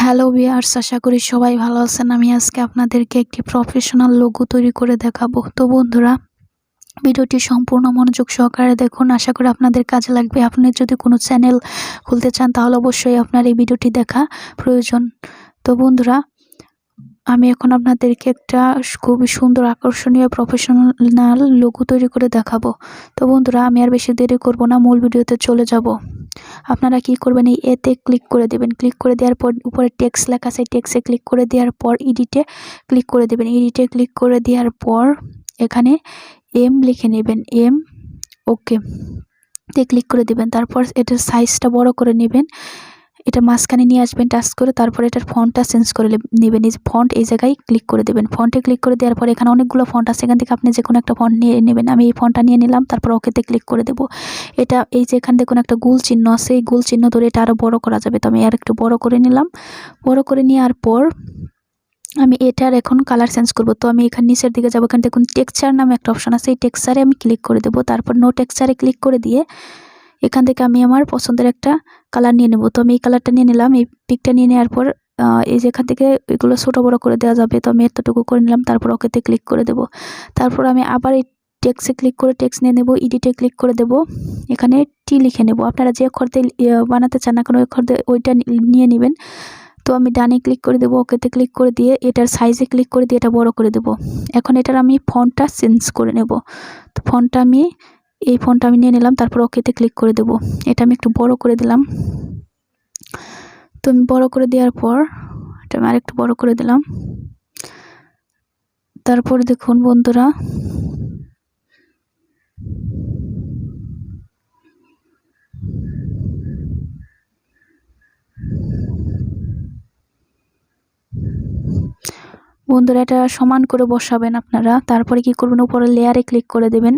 Hello viewers, আশা করি সবাই ভালো আছেন। আমি আজকে আপনাদেরকে একটি প্রফেশনাল লোগো তৈরি করে দেখাবো। তো বন্ধুরা, ভিডিওটি সম্পূর্ণ মনোযোগ সহকারে দেখুন, আশা করি আপনাদের কাজে লাগবে। আপনি যদি কোনো চ্যানেল খুলতে চান তাহলে অবশ্যই আপনার এই ভিডিওটি দেখা প্রয়োজন। তো বন্ধুরা, আমি এখন আপনাদেরকে একটা খুবই সুন্দর আকর্ষণীয় প্রফেশনাল লোগো তৈরি করে দেখাবো। তো বন্ধুরা, আমি আর বেশি দেরি করব না, মূল ভিডিওতে চলে যাব। আপনারা কি করবেন, এই এতে ক্লিক করে দেবেন। ক্লিক করে দেওয়ার পর উপরে টেক্সট লেখা আছে, টেক্সটে ক্লিক করে দেওয়ার পর এডিটে ক্লিক করে দেবেন। এডিটে ক্লিক করে দেওয়ার পর এখানে এম লিখে নেবেন, এম ওকে তে ক্লিক করে দেবেন। তারপর এটার সাইজটা বড় করে নেবেন, এটা মাঝখানে নিয়ে আসবেন টাচ করে। তারপর এটার ফন্টটা চেঞ্জ করে নেবেন। এই ফন্ট এই জায়গায় ক্লিক করে দেবেন। ফন্টে ক্লিক করে দেওয়ার পর এখানে অনেকগুলো ফন্ট আছে, এখান থেকে আপনি যে কোনো একটা ফন্ট নিয়ে নেবেন। আমি এই ফন্টটা নিয়ে নিলাম, তারপর ওকেতে ক্লিক করে দেব। এটা এই যে এখানে দেখুন একটা গোল চিহ্ন আছে, এই গোল চিহ্ন ধরে এটা আরও বড় করা যাবে। তো আমি আর একটু বড় করে নিলাম। বড় করে নেওয়ার পর আমি এটার এখন কালার চেঞ্জ করব। তো আমি এখানে নিচের দিকে যাবো, এখানে দেখুন টেক্সচার নামে একটা অপশন আছে, এই টেক্সচারে আমি ক্লিক করে দেবো। তারপর নো টেক্সচারে ক্লিক করে দিয়ে এখান থেকে আমি আমার পছন্দের একটা কালার নিয়ে নেব। তো আমি এই কালারটা নিয়ে নিলাম। এই পিকটা নিয়ে নেওয়ার পর এই যে এখান থেকে এগুলো ছোটো বড়ো করে দেওয়া যাবে, তো আমি এতটুকু করে নিলাম। তারপর ওকেতে ক্লিক করে দেব। তারপর আমি আবার এই টেক্সটে ক্লিক করে টেক্সট নিয়ে নেব, এডিটে ক্লিক করে দেব। এখানে টি লিখে নেব। আপনারা যে অক্ষর দিয়ে বানাতে চান না কেন, ওই অক্ষর দিয়ে ওইটা নিয়ে নেবেন। তো আমি ডানে ক্লিক করে দেবো, ওকেতে ক্লিক করে দিয়ে এটার সাইজে ক্লিক করে দিয়ে এটা বড় করে দেব। এখন এটার আমি ফন্টটা চেঞ্জ করে নেব। তো এই ফন্টটা আমি নিয়ে নিলাম, তারপর ওকেতে ক্লিক করে দেব। এটা আমি একটু বড় করে দিলাম। তো আমি বড় করে দেওয়ার পর এটা আমি আরেকটু বড় করে দিলাম। তারপর দেখুন বন্ধুরা, এটা সমান করে বসাবেন আপনারা। তারপরে কি করবেন, উপরে লেয়ারে ক্লিক করে দেবেন।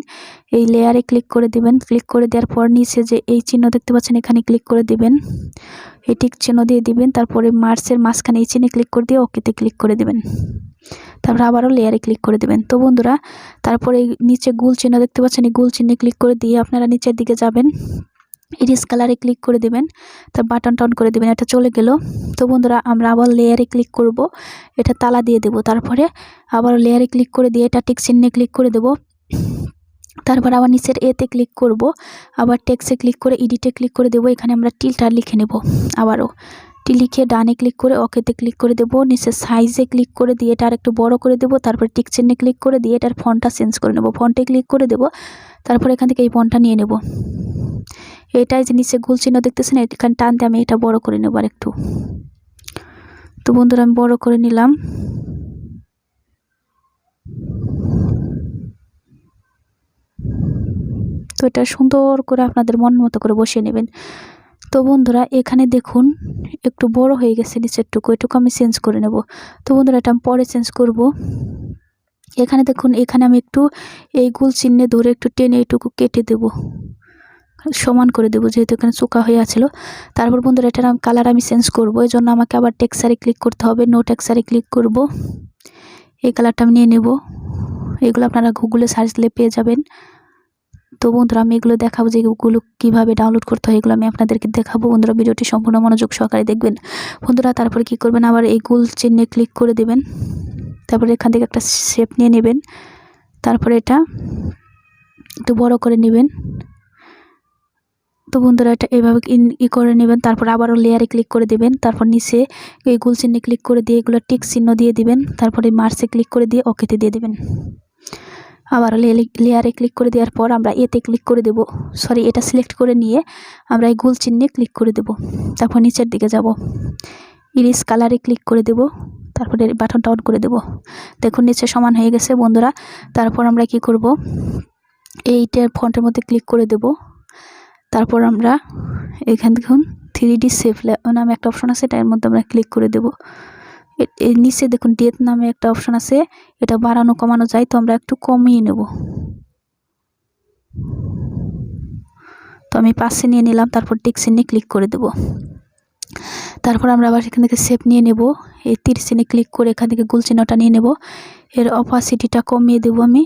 এই লেয়ারে ক্লিক করে দেবেন। ক্লিক করে দেওয়ার পর নিচে যে এই চিহ্ন দেখতে পাচ্ছেন, এখানে ক্লিক করে দিবেন। এই টিক চিহ্ন দিয়ে দিবেন। তারপরে মার্চের মাঝখানে এই চিহ্নে ক্লিক করে দিয়ে ওকেতে ক্লিক করে দেবেন। তারপর আবারও লেয়ারে ক্লিক করে দেবেন। তো বন্ধুরা, তারপরে এই নিচে গোল চিহ্ন দেখতে পাচ্ছেন, এই গোল চিহ্নে ক্লিক করে দিয়ে আপনারা নিচের দিকে যাবেন, ইরেজ কালারে ক্লিক করে দেবেন। তার বাটনটা অন করে দেবেন। এটা চলে গেল। তো বন্ধুরা, আমরা আবার লেয়ারে ক্লিক করব, এটা তালা দিয়ে দেব। তারপরে আবার লেয়ারে ক্লিক করে দিয়ে এটা টিক চিহ্নে ক্লিক করে দেব। তারপর আবার নিচের এতে ক্লিক করব, আবার টেক্সটে ক্লিক করে এডিটে ক্লিক করে দেব। এখানে আমরা টিলটা লিখে নেব। আবারও টি লিখে ডানে ক্লিক করে ওকেতে ক্লিক করে দেব। নিচে সাইজে ক্লিক করে দিয়ে এটা আরেকটু বড় করে দেব। তারপর টিক চিহ্নে ক্লিক করে দিয়ে এটার ফন্টটা চেঞ্জ করে নেব। ফন্টে ক্লিক করে দেব। তারপর এখান থেকে এই ফন্টটা নিয়ে নেব। এটাই যে নিচে গোল চিহ্ন দেখতেছেন, এখানে টান দিয়ে আমি এটা বড় করে নেব আরেকটু। তো বন্ধুরা, আমি বড় করে নিলাম। তো এটা সুন্দর করে আপনাদের মন মতো করে বসিয়ে নেবেন। তো বন্ধুরা, এখানে দেখুন একটু বড় হয়ে গেছে নিচেরটুকু, এটুকু আমি চেঞ্জ করে নেব। তো বন্ধুরা, এটা আমি পরে চেঞ্জ করব। এখানে দেখুন, এখানে আমি একটু এই গোল চিহ্নে ধরে একটু টেনে এইটুকু কেটে দেব, সমান করে দেবো, যেহেতু এখানে চোকা হয়ে আছিল। তারপর বন্ধুরা, এটার কালার আমি চেঞ্জ করব। এই জন্য আমাকে আবার টেক্সচারে ক্লিক করতে হবে। নো টেক্সচারে ক্লিক করব। এই কালারটা আমি নিয়ে নেব। এগুলো আপনারা গুগলে সার্চ দিলে পেয়ে যাবেন। তো বন্ধুরা, আমি এগুলো দেখাবো যে এগুলো কীভাবে ডাউনলোড করতে হয়, এগুলো আমি আপনাদেরকে দেখাবো। বন্ধুরা, ভিডিওটি সম্পূর্ণ মনোযোগ সহকারে দেখবেন। বন্ধুরা, তারপরে কি করবেন, আবার এই গোল চিহ্নে ক্লিক করে দেবেন। তারপরে এখান থেকে একটা শেপ নিয়ে নেবেন। তারপরে এটা একটু বড় করে নেবেন। তো বন্ধুরা, এটা এভাবে করে নেবেন। তারপর আবারও লেয়ারে ক্লিক করে দেবেন। তারপর নিচে এই গোল চিহ্নে ক্লিক করে দিয়ে এগুলো টিক চিহ্ন দিয়ে দিবেন। তারপরে মার্চে ক্লিক করে দিয়ে ওকেতে দিয়ে দেবেন। আবারও লেয়ারে ক্লিক করে দেওয়ার পর আমরা এতে ক্লিক করে দেব। এটা সিলেক্ট করে নিয়ে আমরা এই গোল চিহ্নে ক্লিক করে দেব। তারপর নিচের দিকে যাব, ইরেজ কালারে ক্লিক করে দেব। তারপরে বাটনটা অন করে দেব। দেখুন নিচে সমান হয়ে গেছে বন্ধুরা। তারপর আমরা কি করব, এইটার ফন্টের মধ্যে ক্লিক করে দেব। তারপর আমরা এখান দেখুন 3D শেপ নামে একটা অপশন আছে, এটার মধ্যে আমরা ক্লিক করে দেব। এর নিচে দেখুন ডেথ নামে একটা অপশন আছে, এটা বাড়ানো কমানো যায়, তো আমরা একটু কমিয়ে নেব। তো আমি পাশে নিয়ে নিলাম। তারপর টিক চিহ্নে ক্লিক করে দেব। তারপর আমরা আবার এখান থেকে শেপ নিয়ে নেব। এই তীর চিহ্নে ক্লিক করে এখান থেকে গোল চিহ্নটা নিয়ে নেব। এর অপাসিটিটা কমিয়ে দেব। আমি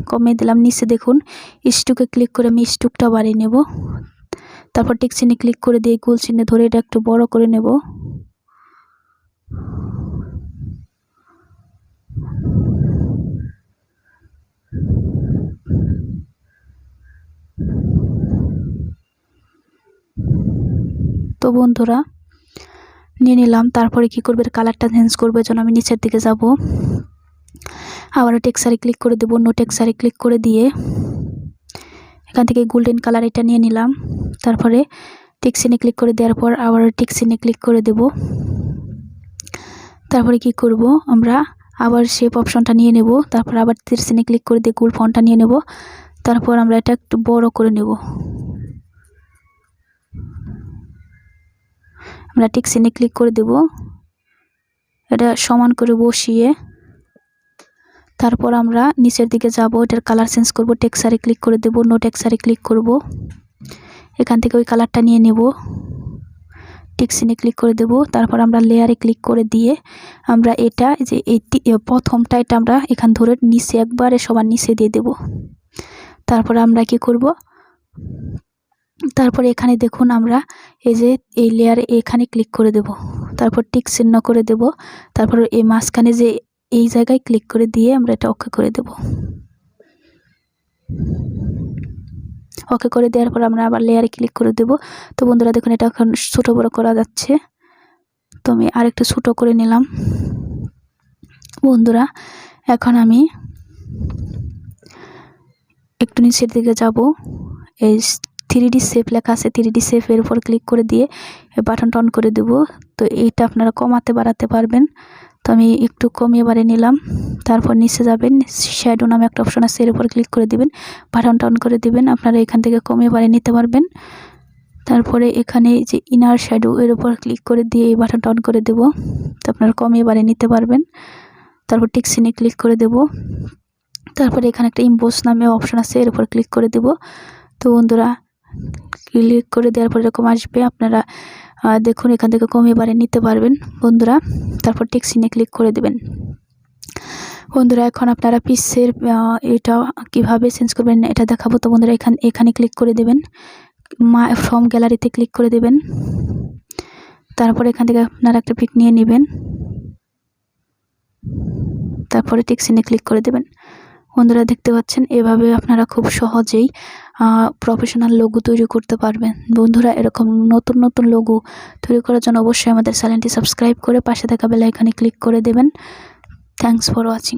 কমিয়ে দিলাম। নিচে দেখুন স্টুকে ক্লিক করে আমি স্টুকটা বাড়িয়ে নেব। তারপর টিক চিহ্নে ক্লিক করে দিয়ে গোল চিহ্নে ধরে এটা একটু বড় করে নেব। তো বন্ধুরা নিয়ে নিলাম। তারপরে কি করবে, কালারটা চেঞ্জ করবে জন্য আমি নিচের দিকে যাব, আবার টেক্সচারে ক্লিক করে দেবো। নো টেক্সচারে ক্লিক করে দিয়ে এখান থেকে গোল্ডেন কালার এটা নিয়ে নিলাম। তারপরে টেক্সচারে ক্লিক করে দেওয়ার পর আবার টেক্সচারে ক্লিক করে দেব। তারপরে কি করব, আমরা আবার শেপ অপশনটা নিয়ে নেব। তারপর আবার টেক্সচারে ক্লিক করে দিয়ে গোল ফন্টটা নিয়ে নেব। তারপর আমরা এটা একটু বড় করে নেব। আমরা টেক্সচারে ক্লিক করে দেব, এটা সমান করে বসিয়ে তারপর আমরা নিচের দিকে যাব, এটার কালার চেঞ্জ করব। টেক্সচারে ক্লিক করে দেব, নো টেক্সচারে ক্লিক করব। এখান থেকে ওই কালারটা নিয়ে নেব, টেক্সচারে ক্লিক করে দেব। তারপর আমরা লেয়ারে ক্লিক করে দিয়ে আমরা এটা যে এই প্রথমটা এটা আমরা এখান ধরে নিচে একবারে সবার নিচে দিয়ে দেব। তারপর আমরা কি করব, তারপরে এখানে দেখুন আমরা এই যে এই লেয়ারে এখানে ক্লিক করে দেব। তারপর টিক চিহ্ন করে দেব। তারপর এই মাঝখানে যে এই জায়গায় ক্লিক করে দিয়ে আমরা এটা ওকে করে দেব। ওকে করে দেওয়ার পর আমরা আবার লেয়ারে ক্লিক করে দেব। তো বন্ধুরা দেখুন এটা এখন ছোট বড় করা যাচ্ছে। তো আমি আরেকটু ছোট করে নিলাম। বন্ধুরা এখন আমি একটু নিচের দিকে যাব, এই 3D শেপ লেখা আছে, 3D শেপের উপর ক্লিক করে দিয়ে বাটনটা অন করে দেব। তো এইটা আপনারা কমাতে বাড়াতে পারবেন। তো আমি একটু কমিয়ে বাড়িয়ে নিলাম। তারপর নিচে যাবেন, শ্যাডো নামে একটা অপশন আছে, এর উপর ক্লিক করে দিবেন, বাটনটা অন করে দিবেন। আপনারা এখান থেকে কমিয়ে বাড়িয়ে নিতে পারবেন। তারপরে এখানে যে ইনার শ্যাডো এর উপর ক্লিক করে দিয়ে এই বাটনটা অন করে দেব। তো আপনারা কমিয়ে বাড়িয়ে নিতে পারবেন। তারপর টেক্সচারে ক্লিক করে দেব। তারপরে এখানে একটা ইমবোস নামে অপশন আছে, এর উপর ক্লিক করে দেব। তো বন্ধুরা ক্লিক করে দেওয়ার পর এরকম আসবে, আপনারা দেখুন এখান থেকে কমিয়ে বাড়িয়ে নিতে পারবেন বন্ধুরা। তারপর টেক্সচারে ক্লিক করে দেবেন। বন্ধুরা এখন আপনারা পিসের এটা কিভাবে চেঞ্জ করবেন এটা দেখাবো। তো বন্ধুরা এখানে ক্লিক করে দেবেন, ফ্রম গ্যালারিতে ক্লিক করে দেবেন। তারপর এখান থেকে আপনারা একটা পিক নিয়ে নেবেন। তারপরে টেক্সচারে ক্লিক করে দেবেন। বন্ধুরা দেখতে পাচ্ছেন এভাবে আপনারা খুব সহজেই প্রফেশনাল লোগো তৈরি করতে পারবেন। বন্ধুরা এরকম নতুন নতুন লোগো তৈরি করার জন্য অবশ্যই আমাদের চ্যানেলটি সাবস্ক্রাইব করে পাশে থাকা বেল আইকনে ক্লিক করে দেবেন। Thanks for watching.